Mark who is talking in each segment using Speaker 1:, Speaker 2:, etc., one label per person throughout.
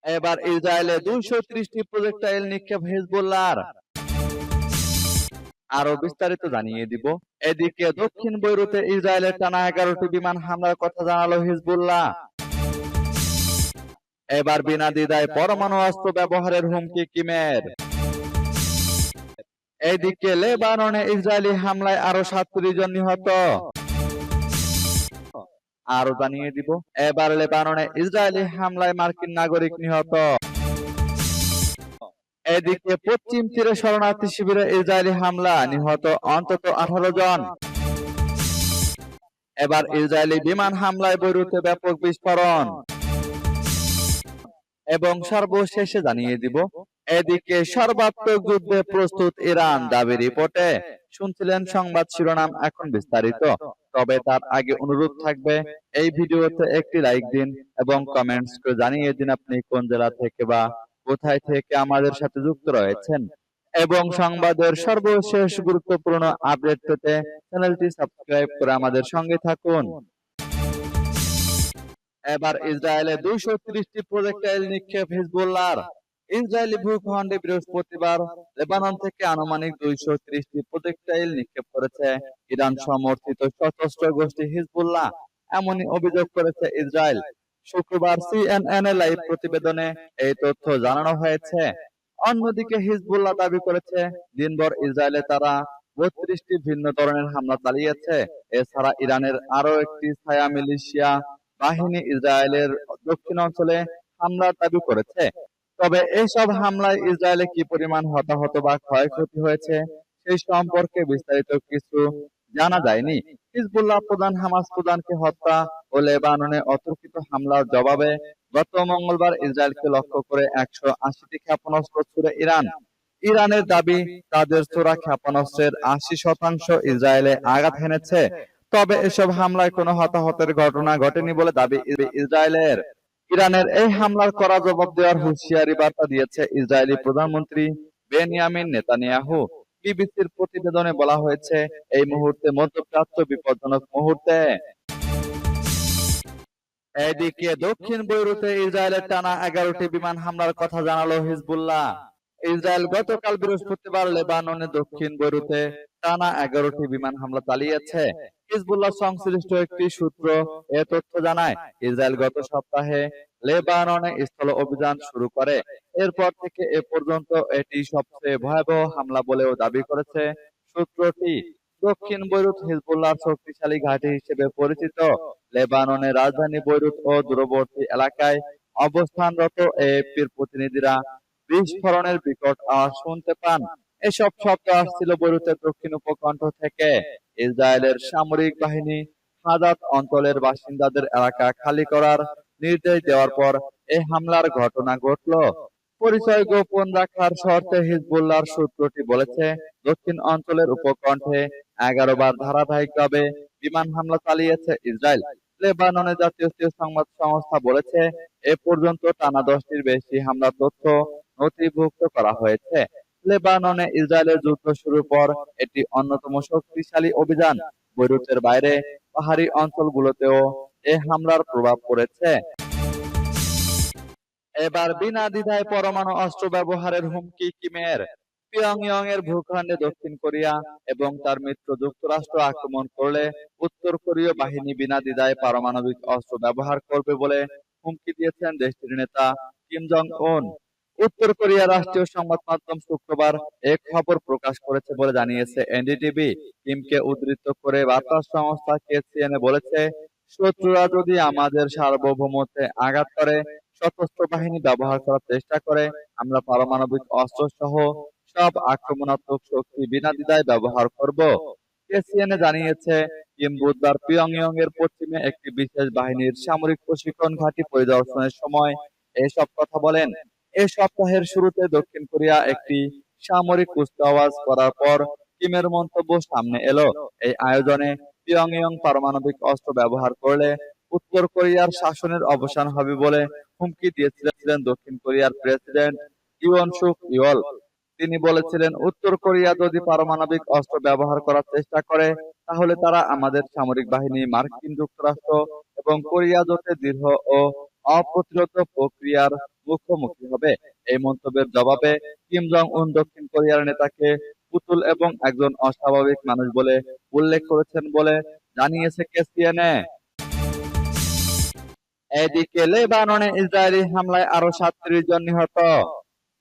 Speaker 1: এবার ইসরায়েলে 230টি প্রজেক্টাইল নিক্ষেপ হিজবুল্লাহর। আরো বিস্তারিত জানিয়ে দিব। এদিকে দক্ষিণ বৈরুতে ইসরায়েলের টানা 11টি বিমান হামলার কথা জানালো হিজবুল্লাহ। এবার বিনা দ্বিধায় পরমাণু অস্ত্র ব্যবহারের হুমকি কিমের। এদিকে লেবাননে ইসরায়েলি হামলায় আরো 37 জন নিহত। আরো জানিয়ে দিব, এবার লেবাননে ইসরায়েলি হামলায় মার্কিন নাগরিক নিহত। এদিকে পশ্চিম তীরে শরণার্থী শিবিরে ইসরায়েলি হামলা, নিহত অন্তত 18 জন। এবার ইসরায়েলি বিমান হামলায় বৈরুতে ব্যাপক বিস্ফোরণ। এবং সর্বশেষে জানিয়ে দিব, এদিকে সর্বাত্মক যুদ্ধে প্রস্তুত ইরান দাবি রিপোর্টে। শুনছিলেন সংবাদ শিরোনাম, এখন বিস্তারিত। তবে তার আগে অনুরোধ থাকবে, এই ভিডিওতে একটি লাইক দিন এবং কমেন্টস করে জানিয়ে দিন আপনি কোন জেলা থেকে বা কোথায় থেকে আমাদের সাথে যুক্ত রয়েছেন। এবং সংবাদের সর্বশেষ গুরুত্বপূর্ণ আপডেট পেতে চ্যানেলটি সাবস্ক্রাইব করে আমাদের সঙ্গে থাকুন। এবার ইসরায়েলে 230টি প্রজেক্টাইল নিক্ষেপ হিজবুল্লাহর। ইসরায়েলি ভূখণ্ডে বৃহস্পতিবার লেবানন থেকে আনুমানিক 230টি প্রজেক্টাইল নিক্ষেপ করেছে ইরান সমর্থিত সশস্ত্র গোষ্ঠী হিজবুল্লাহ, এমনই অভিযোগ করেছে ইসরায়েল। শুক্রবার সিএনএন এর লাইভ প্রতিবেদনে এই তথ্য জানানো হয়েছে। অন্যদিকে হিজবুল্লাহ দাবি করেছে, দিনভর ইসরায়েলে তারা 32টি ভিন্ন ধরনের হামলা চালিয়েছে। এছাড়া ইরানের আরো একটি ছায়া মিলিশিয়া বাহিনী ইসরায়েলের দক্ষিণ অঞ্চলে হামলার দাবি করেছে। তবে এইসব হামলায় ইসরায়েলে কি পরিমাণ হতাহত বা ক্ষয়ক্ষতি হয়েছে সেই সম্পর্কে বিস্তারিত কিছু জানা যায়নি। হিজবুল্লাহ প্রধান হামাস প্রধানকে হত্যা ও লেবাননে অতর্কিত হামলার জবাবে গত মঙ্গলবার ইসরায়েলকে লক্ষ্য করে 180টি ক্ষেপণাস্ত্র ছুড়ে ইরান। ইরানের দাবি, তাদের ছোড়া ক্ষেপণাস্ত্রের 80% ইসরায়েলে আঘাত হেনেছে। তবে এসব হামলায় কোনো হতাহতের ঘটনা ঘটেনি বলে দাবি ইসরায়েলের। ইরানের এই হামলার কড়া জবাব দেওয়ার হুঁশিয়ারি বার্তা দিয়েছে ইসরায়েলি প্রধানমন্ত্রী বেনিয়ামিন নেতানিয়াহু। বিবিসির প্রতিবেদনে বলা হয়েছে, এই মুহূর্তে মধ্যপ্রাচ্য বিপজ্জনক মুহূর্তে। এদিকে দক্ষিণ বৈরুতে ইসরায়েলের টানা 11টি বিমান হামলার কথা জানালো হিজবুল্লাহ। ইসরায়েল গতকাল বৃহস্পতিবার লেবাননের দক্ষিণ বৈরুতে টানা 11টি বিমান হামলা চালিয়েছে। হিজবুল্লাহ সংশ্লিষ্ট একটি সূত্র এ তথ্য জানায়। ইসরায়েল গত সপ্তাহে লেবাননে স্থল অভিযান শুরু করে। এরপর থেকে এ পর্যন্ত এটি সবচেয়ে ভয়াবহ হামলা বলেও দাবি করেছে সূত্রটি। দক্ষিণ বৈরুত হিজবুল্লাহর শক্তিশালী ঘাঁটি হিসেবে পরিচিত। লেবাননের রাজধানী বৈরুত ও দূরবর্তী এলাকায় অবস্থানরত এএফপির প্রতিনিধিরা বিস্ফোরণের বিকট আওয়াজ শুনতে পান। এসব শব্দ আসছিল বৈরুতের দক্ষিণ উপকণ্ঠ থেকে। ইসরায়েলের সামরিক বাহিনী হাদাত অঞ্চলের বাসিন্দাদের এলাকা খালি করার নির্দেশ দেওয়ার পর এই হামলার ঘটনা ঘটল। পরিচয় গোপন রাখার শর্তে হিজবুল্লাহর সূত্রটি বলেছে, দক্ষিণ অঞ্চলের উপকণ্ঠে 11 বার ধারাবাহিকভাবে বিমান হামলা চালিয়েছে ইসরায়েল। লেবাননের জাতীয় সংবাদ সংস্থা বলেছে, এ পর্যন্ত টানা 10টির বেশি হামলার তথ্য নথিভুক্ত করা হয়েছে। লেবাননে ইসরায়েলের যুদ্ধ শুরুর পর এটি অন্যতম শক্তিশালী অভিযান। বৈরুতের বাইরে পাহাড়ি অঞ্চলগুলোতেও এ হামলার প্রভাব পড়েছে। এবার বিনা দ্বিধায় পরমাণু অস্ত্র ব্যবহারের হুমকি কিমের। পিয়ংইয়ং এর ভূখণ্ডে দক্ষিণ কোরিয়া এবং তার মিত্র যুক্তরাষ্ট্র আক্রমণ করলে উত্তর কোরীয় বাহিনী বিনা দ্বিধায় পারমাণবিক অস্ত্র ব্যবহার করবে বলে হুমকি দিয়েছেন দেশটির নেতা কিম জং উন। উত্তর কোরিয়ার রাষ্ট্রীয় সংবাদ মাধ্যম শুক্রবার এক খবর প্রকাশ করেছে বলে জানিয়েছে এনডিটিভি। কিমকে উদ্ধৃত করে বার্তা সংস্থা কেসিএনএ বলেছে, শত্রুরা যদি আমাদের সার্বভৌমত্বে আঘাত করে, সশস্ত্র বাহিনী ব্যবহার করার চেষ্টা করে, আমরা পারমাণবিক অস্ত্র সহ সব আক্রমণাত্মক শক্তি বিনা দ্বিধায় ব্যবহার করব। কেসিএনএ জানিয়েছে, কিম বুধবার পিয়ংইয়ং এর পশ্চিমে একটি বিশেষ বাহিনীর সামরিক প্রশিক্ষণ ঘাঁটি পরিদর্শনের সময় এসব কথা বলেন। এ সপ্তাহের শুরুতে দক্ষিণ কোরিয়া একটি সামরিক কুচকাওয়াজ করার পর কিমের মন্তব্য সামনে এলো। এই আয়োজনে পিয়ংইয়ং পারমাণবিক অস্ত্র ব্যবহার করলে উত্তর কোরিয়ার শাসনের অবসান হবে বলে হুমকি দিয়েছিলেন দক্ষিণ কোরিয়ার প্রেসিডেন্ট ইওন সুক ইওল। তিনি বলেছিলেন, উত্তর কোরিয়া যদি পারমাণবিক অস্ত্র ব্যবহার করার চেষ্টা করে, তাহলে তারা আমাদের সামরিক বাহিনী, মার্কিন যুক্তরাষ্ট্র এবং কোরিয়া জোটে দৃঢ় ও অপ্রতিরোধ প্রক্রিয়ার মুখোমুখি হবে। এই মন্তব্যের জবাবে কিম জং উন দক্ষিণ কোরিয়ার নেতাকে পুতুল এবং একজন অস্বাভাবিক মানুষ বলে উল্লেখ করেছেন বলে জানিয়েছে কেসিএনএ। এদিকে লেবাননে ইসরায়েলি হামলায় আরো 37 জন নিহত।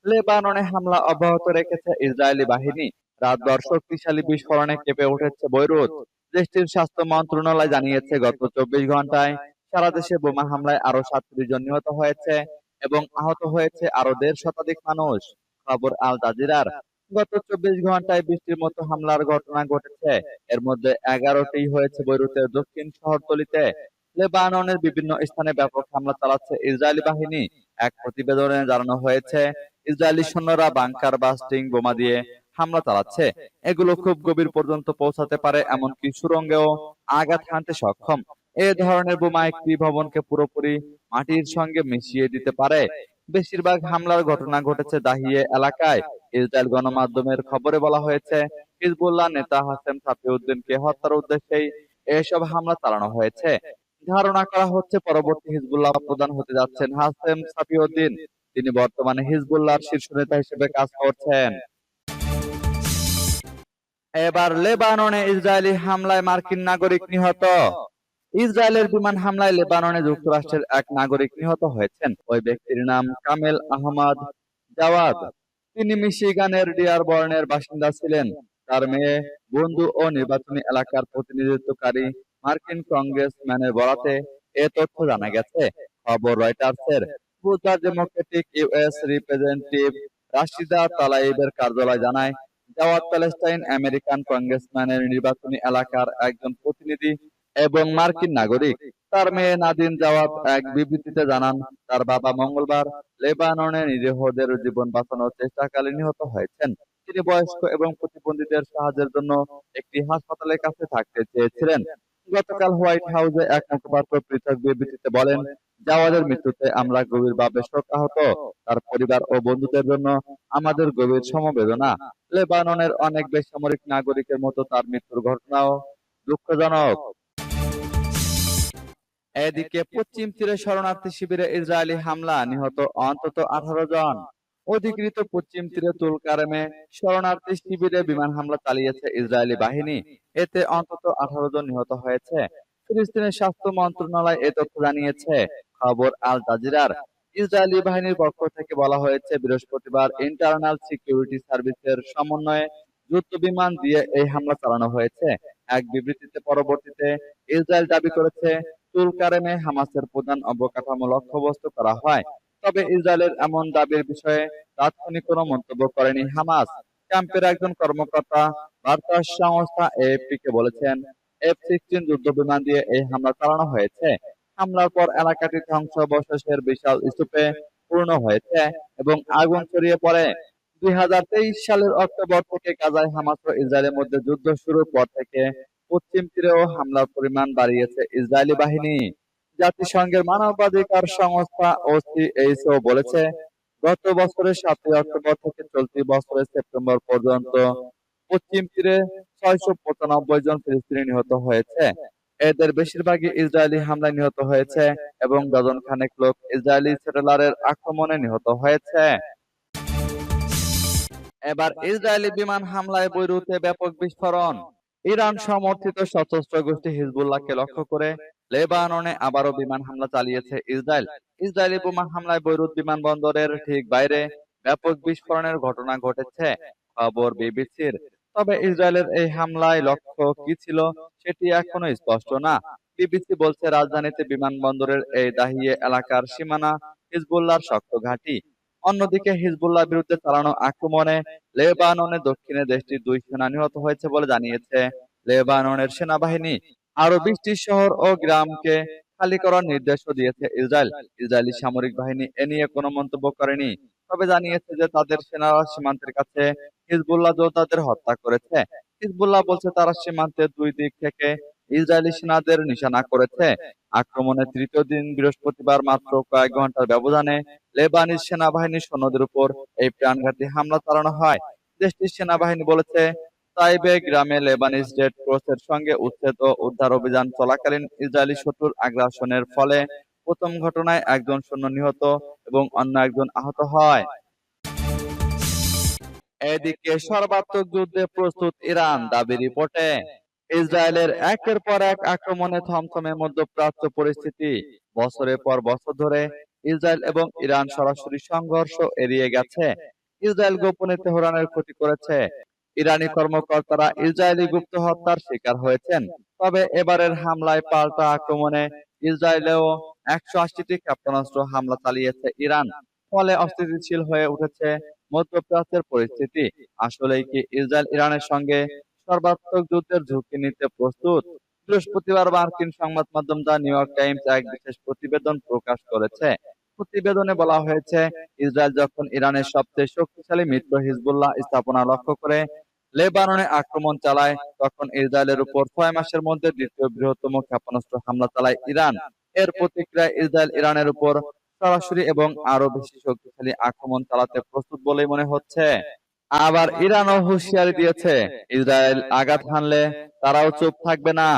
Speaker 1: লেবাননে হামলা অব্যাহত রেখেছে ইসরায়েলি বাহিনী। রাতভর শক্তিশালী বিস্ফোরণে কেঁপে উঠেছে বৈরুত। দেশটির স্বাস্থ্য মন্ত্রণালয় জানিয়েছে গত 24 ঘন্টায় সারা দেশে বোমা হামলায় আরো 37 জন নিহত হয়েছে এবং আহত হয়েছে আরো 1.5 শতাধিক মানুষ। খবর আল জাজিরার। গত 24 ঘন্টায় 20টির মতো হামলার ঘটনা ঘটেছে। এর মধ্যে 11টি হয়েছে বৈরুতের দক্ষিণ শহরতলিতে। লেবাননের বিভিন্ন স্থানে ব্যাপক হামলা চালাচ্ছে ইসরায়েলি বাহিনী। এক প্রতিবেদনে জানানো হয়েছে, ইসরায়েলি সৈন্যরা বাংকার বাস্টিং বোমা দিয়ে হামলা চালাচ্ছে। এগুলো খুব গভীর পর্যন্ত পৌঁছাতে পারে, এমনকি সুড়ঙ্গেও আঘাত হানতে সক্ষম। এ ধরনের বোমা একটি ভবনকে পুরোপুরি মাটির সঙ্গে মিশিয়ে দিতে পারে। বেশিরভাগ হামলার ঘটনা ঘটেছে দাহিয়ে এলাকায়। ইসরায়েল গণমাধ্যমের খবরে বলা হয়েছে, হিজবুল্লাহ নেতা হাসেম সাফিউদ্দিনকে হত্যার উদ্দেশ্যেই এসব হামলা চালানো হয়েছে। ধারণা করা হচ্ছে পরবর্তী হিজবুল্লাহ প্রধান হতে যাচ্ছেন হাসেম সাফিউদ্দিন। তিনি বর্তমানে হিজবুল্লাহর শীর্ষ নেতা হিসেবে কাজ করছেন। এবার লেবাননে ইসরায়েলি হামলায় মার্কিন নাগরিক নিহত। ইসরায়েলের বিমান হামলায় লেবাননে যুক্তরাষ্ট্রের এক নাগরিক নিহত হয়েছেন। ওই ব্যক্তির নাম কামেল আহমদ জাওয়াদ। তিনি মিশিগানের ডিয়ারবর্নের বাসিন্দা ছিলেন। তার মেয়ে, বন্ধু ও নির্বাচনী এলাকার প্রতিনিধিত্বকারী মার্কিন কংগ্রেসম্যানের বরাতে এ তথ্য জানা গেছে। খবর রয়টার্সের। বুধবার ডেমোক্রেটিক ইউএস রিপ্রেজেন্টেটিভ রাশিদা তালাইবের কার্যালয় জানায়, জাওয়াদ প্যালেস্টাইন আমেরিকান কংগ্রেসম্যানের নির্বাচনী এলাকার একজন প্রতিনিধি এবং মার্কিন নাগরিক। তার মেয়ে নাদিন জাওয়াদ এক বিবৃতিতে জানান, তার বাবা মঙ্গলবার লেবাননে নিরীহদের জীবন বাঁচানোর চেষ্টাকালে নিহত হয়েছেন। তিনি বয়স্ক এবং প্রতিবন্ধীদের সাহায্যের জন্য একটি হাসপাতালের কাছে থাকতে চেয়েছিলেন। গতকাল হোয়াইট হাউসে এক মুখপাত্র পৃথক বিবৃতিতে বলেন, জাওয়াদের মৃত্যুতে আমরা গভীরভাবে শোকাহত। তার পরিবার ও বন্ধুদের জন্য আমাদের গভীর সমবেদনা। লেবাননের অনেক বেসামরিক নাগরিকের মতো তার মৃত্যুর ঘটনাও দুঃখজনক। এদিকে পশ্চিম তীরে শরণার্থী শিবিরে ইসরায়েলি হামলা, নিহত অন্তত 18 জন। অধিকৃত পশ্চিম তীরে তুলকারেমে শরণার্থী শিবিরে বিমান হামলা চালিয়েছে ইসরায়েলি বাহিনী। এতে অন্তত 18 জন নিহত হয়েছে। ফিলিস্তিনের স্বাস্থ্য মন্ত্রণালয় এ তথ্য জানিয়েছে। খবর আল জাজিরার। ইসরায়েলি বাহিনীর পক্ষ থেকে বলা হয়েছে, বৃহস্পতিবার ইন্টারনাল সিকিউরিটি সার্ভিসের সমন্বয়ে যুদ্ধ বিমান দিয়ে এই হামলা চালানো হয়েছে। এক বিবৃতিতে পরবর্তীতে ইসরায়েল দাবি করেছে, তুলকারেমে হামাসের প্রধান অবকাঠামো লক্ষ্যবস্তু করা হয়। তবে ইসরায়েলের এমন দাবির বিষয়ে তাৎক্ষণিক কোনো মন্তব্য করেনি হামাস। ক্যাম্পের একজন কর্মকর্তা বার্তা সংস্থা এএফপি কে বলেছেন, F-16 যুদ্ধ বিমান দিয়ে এই হামলা চালানো হয়েছে। হামলার পর এলাকাটি ধ্বংসাবশেষের বিশাল স্তূপে পূর্ণ হয়েছে এবং আগুন ছড়িয়ে পড়ে। 2023 সালের অক্টোবর থেকে গাজায় হামাস ও ইসরায়েলের মধ্যে যুদ্ধ শুরুর পর থেকে পশ্চিম তীরেও হামলার পরিমাণ বাড়িয়েছে ইসরায়েলি বাহিনী। জাতিসংঘের মানবাধিকার সংস্থা ওসিএইচও বলেছে, গত বছরের 7 অক্টোবর থেকে চলতি বছরের সেপ্টেম্বর পর্যন্ত পশ্চিম তীরে 695 জন ফিলিস্তিনি নিহত হয়েছে। এদের বেশিরভাগই ইসরায়েলি হামলায় নিহত হয়েছে এবং ডজন খানেক লোক ইসরায়েলি সেটেলারের আক্রমণে নিহত হয়েছে। এবার ইসরায়েলি বিমান হামলায় বৈরুতে ব্যাপক বিস্ফোরণ। ইরান সমর্থিত সশস্ত্র গোষ্ঠী হিজবুল্লাহকে লক্ষ্য করে লেবাননে আবারও বিমান হামলা চালিয়েছে ইসরায়েল। ইসরায়েলি বোমা হামলায় বৈরুত বিমানবন্দরের ঠিক বাইরে ব্যাপক বিস্ফোরণের ঘটনা ঘটেছে। খবর বিবিসির। তবে ইসরায়েলের এই হামলায় লক্ষ্য কি ছিল সেটি এখনো স্পষ্ট না। বিবিসি বলছে, রাজধানীতে বিমানবন্দরের এই দাহিয়ে এলাকার সীমানা হিজবুল্লাহর শক্ত ঘাঁটি। অন্যদিকে হিজবুল্লাহর বিরুদ্ধে চালানো আক্রমণে লেবাননের দক্ষিণে দেশটির 2 সেনা নিহত হয়েছে বলে জানিয়েছে লেবাননের সেনাবাহিনী। আরো 20টি শহর ও গ্রামকে খালি করার নির্দেশও দিয়েছে ইসরায়েল। ইসরায়েলি সামরিক বাহিনী এ নিয়ে কোনো মন্তব্য করেনি, তবে জানিয়েছে যে তাদের সেনারা সীমান্তের কাছে হিজবুল্লাহ যোদ্ধাদের হত্যা করেছে। হিজবুল্লাহ বলছে, তারা সীমান্তের 2 দিক থেকে ইসরায়েলি সেনাদের নিশানা করেছে। আক্রমণের তৃতীয় দিন বৃহস্পতিবার মাত্র কয়েক ঘন্টার ব্যবধানে লেবানিজ সেনাবাহিনীর সৈন্যদের উপর এই প্রাণঘাতী হামলা চালানো হয়। দেশটির সেনাবাহিনী বলেছে, তাইবে গ্রামে লেবানিজ রেড ক্রসের সঙ্গে উচ্ছেদ ও উদ্ধার অভিযান চলাকালীন ইসরায়েলি শত্রুর আগ্রাসনের ফলে প্রথম ঘটনায় একজন সৈন্য নিহত এবং অন্য একজন আহত হয়। এদিকে সর্বাত্মক যুদ্ধে প্রস্তুত ইরান দাবি রিপোর্টে। ইসরায়েলের একের পর এক আক্রমণে থমথমে মধ্যপ্রাচ্য পরিস্থিতি। বছরের পর বছর ধরে ইসরায়েল এবং ইরান সরাসরি সংঘর্ষ এড়িয়ে গেছে। ইসরায়েল গোপনে তেহরানের ক্ষতি করেছে। ইরানি কর্মকর্তারা ইসরায়েলি গুপ্ত হত্যার শিকার হয়েছেন। তবে এবারের হামলায় পাল্টা আক্রমণে ইসরায়েলেও 180টি ক্ষেপণাস্ত্র হামলা চালিয়েছে ইরান। ফলে অস্থিতিশীল হয়ে উঠেছে মধ্যপ্রাচ্যের পরিস্থিতি। আসলেই কি ইসরায়েল ইরানের সঙ্গে সর্বাত্মক যুদ্ধের ঝুঁকি নিতে প্রস্তুত? বৃহস্পতিবার মার্কিন সংবাদ মাধ্যম দ্য নিউ ইয়র্ক টাইমস এক বিশেষ প্রতিবেদন প্রকাশ করেছে। প্রতিবেদনে বলা হয়েছে, ইসরায়েল যখন ইরানের সবচেয়ে শক্তিশালী মিত্র হিজবুল্লাহ স্থাপনা লক্ষ্য করে লেবাননে আক্রমণ চালায়, তখন ইসরায়েলের উপর 6 মাসের মধ্যে দ্বিতীয় বৃহত্তম ক্ষেপণাস্ত্র হামলা চালায় ইরান। এর প্রতিক্রিয়ায় ইসরায়েল ইরানের উপর সরাসরি এবং আরো বেশি শক্তিশালী আক্রমণ চালাতে প্রস্তুত বলেই মনে হচ্ছে। আবার ইরানও হুঁশিয়ারি দিয়েছে, ইসরায়েল আঘাত হানলে তারাও চুপ থাকবে না।